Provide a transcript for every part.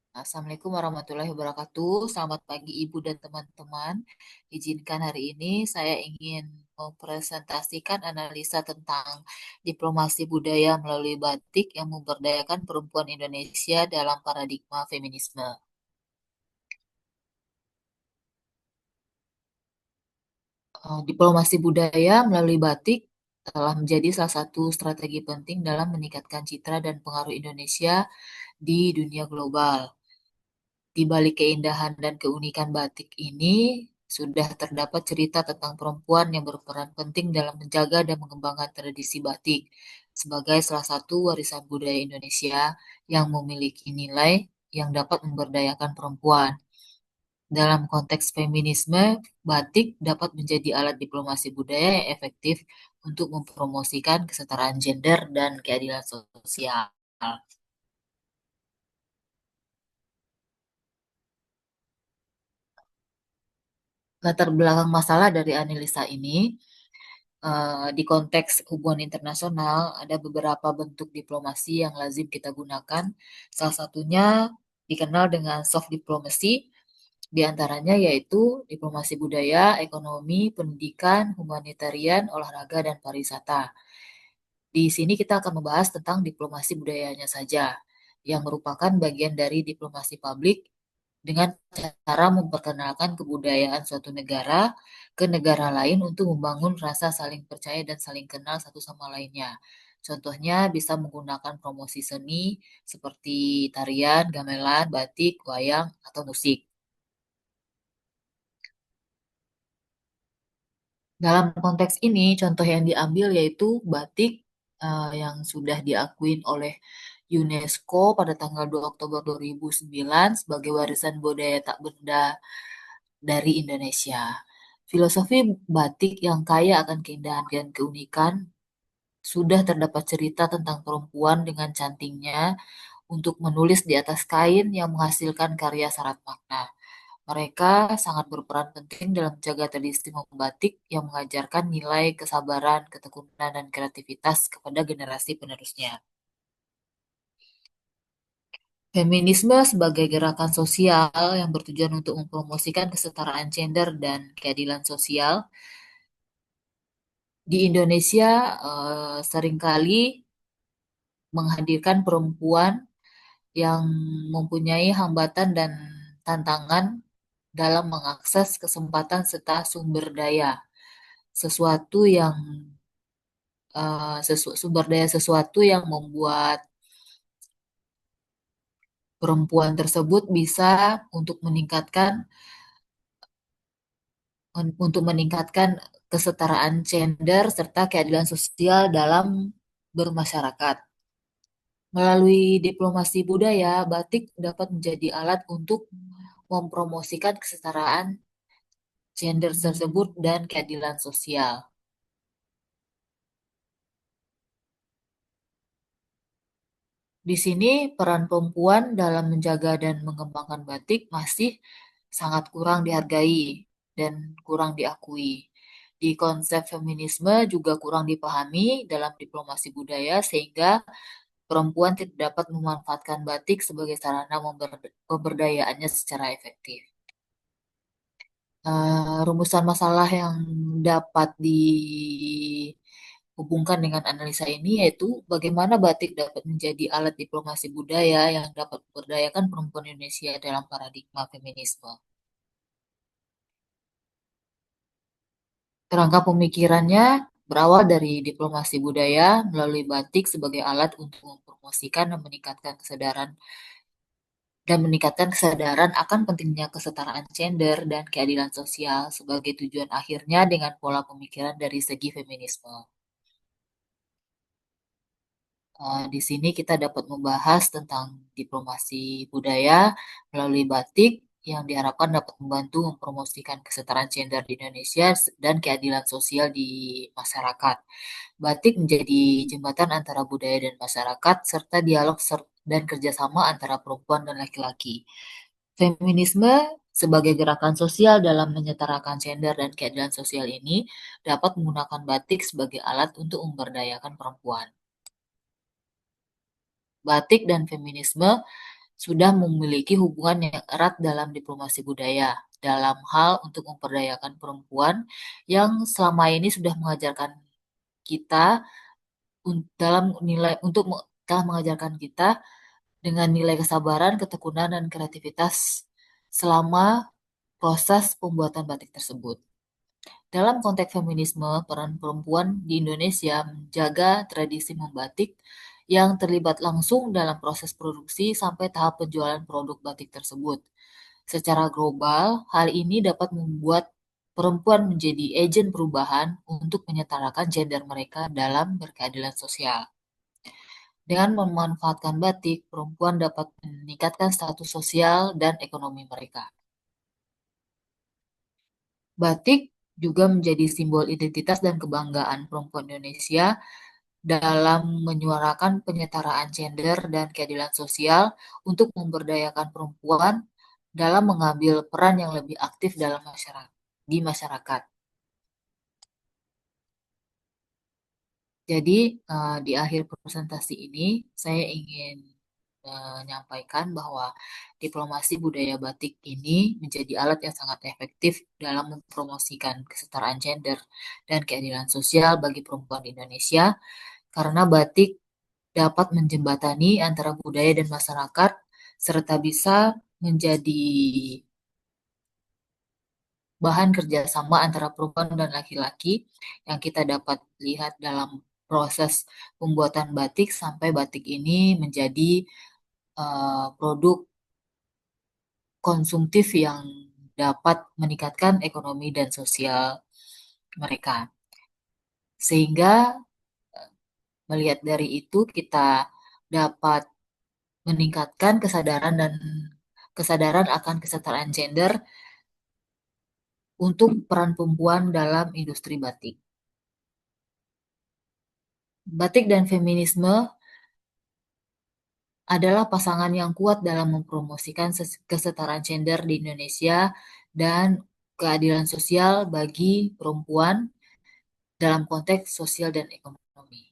Assalamualaikum warahmatullahi wabarakatuh. Selamat pagi Ibu dan teman-teman. Izinkan hari ini saya ingin mempresentasikan analisa tentang diplomasi budaya melalui batik yang memberdayakan perempuan Indonesia dalam paradigma feminisme. Diplomasi budaya melalui batik telah menjadi salah satu strategi penting dalam meningkatkan citra dan pengaruh Indonesia di dunia global. Di balik keindahan dan keunikan batik ini, sudah terdapat cerita tentang perempuan yang berperan penting dalam menjaga dan mengembangkan tradisi batik sebagai salah satu warisan budaya Indonesia yang memiliki nilai yang dapat memberdayakan perempuan. Dalam konteks feminisme, batik dapat menjadi alat diplomasi budaya yang efektif untuk mempromosikan kesetaraan gender dan keadilan sosial. Latar belakang masalah dari analisa ini, di konteks hubungan internasional ada beberapa bentuk diplomasi yang lazim kita gunakan. Salah satunya dikenal dengan soft diplomacy, di antaranya yaitu diplomasi budaya, ekonomi, pendidikan, humanitarian, olahraga, dan pariwisata. Di sini kita akan membahas tentang diplomasi budayanya saja, yang merupakan bagian dari diplomasi publik dengan cara memperkenalkan kebudayaan suatu negara ke negara lain untuk membangun rasa saling percaya dan saling kenal satu sama lainnya. Contohnya bisa menggunakan promosi seni seperti tarian, gamelan, batik, wayang, atau musik. Dalam konteks ini, contoh yang diambil yaitu batik yang sudah diakuin oleh UNESCO pada tanggal 2 Oktober 2009 sebagai warisan budaya tak benda dari Indonesia. Filosofi batik yang kaya akan keindahan dan keunikan sudah terdapat cerita tentang perempuan dengan cantiknya untuk menulis di atas kain yang menghasilkan karya syarat makna. Mereka sangat berperan penting dalam menjaga tradisi membatik yang mengajarkan nilai kesabaran, ketekunan, dan kreativitas kepada generasi penerusnya. Feminisme sebagai gerakan sosial yang bertujuan untuk mempromosikan kesetaraan gender dan keadilan sosial di Indonesia seringkali menghadirkan perempuan yang mempunyai hambatan dan tantangan dalam mengakses kesempatan serta sumber daya. Sesuatu yang sumber daya sesuatu yang membuat perempuan tersebut bisa untuk meningkatkan kesetaraan gender serta keadilan sosial dalam bermasyarakat. Melalui diplomasi budaya, batik dapat menjadi alat untuk mempromosikan kesetaraan gender tersebut dan keadilan sosial. Di sini peran perempuan dalam menjaga dan mengembangkan batik masih sangat kurang dihargai dan kurang diakui. Di konsep feminisme juga kurang dipahami dalam diplomasi budaya sehingga perempuan tidak dapat memanfaatkan batik sebagai sarana pemberdayaannya secara efektif. Rumusan masalah yang dapat dihubungkan dengan analisa ini yaitu bagaimana batik dapat menjadi alat diplomasi budaya yang dapat memberdayakan perempuan Indonesia dalam paradigma feminisme. Kerangka pemikirannya berawal dari diplomasi budaya melalui batik sebagai alat untuk mempromosikan dan meningkatkan kesadaran akan pentingnya kesetaraan gender dan keadilan sosial sebagai tujuan akhirnya dengan pola pemikiran dari segi feminisme. Di sini kita dapat membahas tentang diplomasi budaya melalui batik yang diharapkan dapat membantu mempromosikan kesetaraan gender di Indonesia dan keadilan sosial di masyarakat. Batik menjadi jembatan antara budaya dan masyarakat serta dialog dan kerjasama antara perempuan dan laki-laki. Feminisme sebagai gerakan sosial dalam menyetarakan gender dan keadilan sosial ini dapat menggunakan batik sebagai alat untuk memberdayakan perempuan. Batik dan feminisme sudah memiliki hubungan yang erat dalam diplomasi budaya, dalam hal untuk memperdayakan perempuan yang selama ini sudah mengajarkan kita dalam nilai telah mengajarkan kita dengan nilai kesabaran, ketekunan, dan kreativitas selama proses pembuatan batik tersebut. Dalam konteks feminisme, peran perempuan di Indonesia menjaga tradisi membatik yang terlibat langsung dalam proses produksi sampai tahap penjualan produk batik tersebut. Secara global, hal ini dapat membuat perempuan menjadi agen perubahan untuk menyetarakan gender mereka dalam berkeadilan sosial. Dengan memanfaatkan batik, perempuan dapat meningkatkan status sosial dan ekonomi mereka. Batik juga menjadi simbol identitas dan kebanggaan perempuan Indonesia dalam menyuarakan penyetaraan gender dan keadilan sosial untuk memberdayakan perempuan dalam mengambil peran yang lebih aktif dalam masyarakat. Jadi, di akhir presentasi ini saya ingin menyampaikan bahwa diplomasi budaya batik ini menjadi alat yang sangat efektif dalam mempromosikan kesetaraan gender dan keadilan sosial bagi perempuan di Indonesia, karena batik dapat menjembatani antara budaya dan masyarakat, serta bisa menjadi bahan kerjasama antara perempuan dan laki-laki yang kita dapat lihat dalam proses pembuatan batik sampai batik ini menjadi produk konsumtif yang dapat meningkatkan ekonomi dan sosial mereka. Sehingga melihat dari itu kita dapat meningkatkan kesadaran akan kesetaraan gender untuk peran perempuan dalam industri batik. Batik dan feminisme adalah pasangan yang kuat dalam mempromosikan kesetaraan gender di Indonesia dan keadilan sosial bagi perempuan dalam konteks sosial dan ekonomi.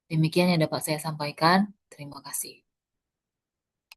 Demikian yang dapat saya sampaikan. Terima kasih.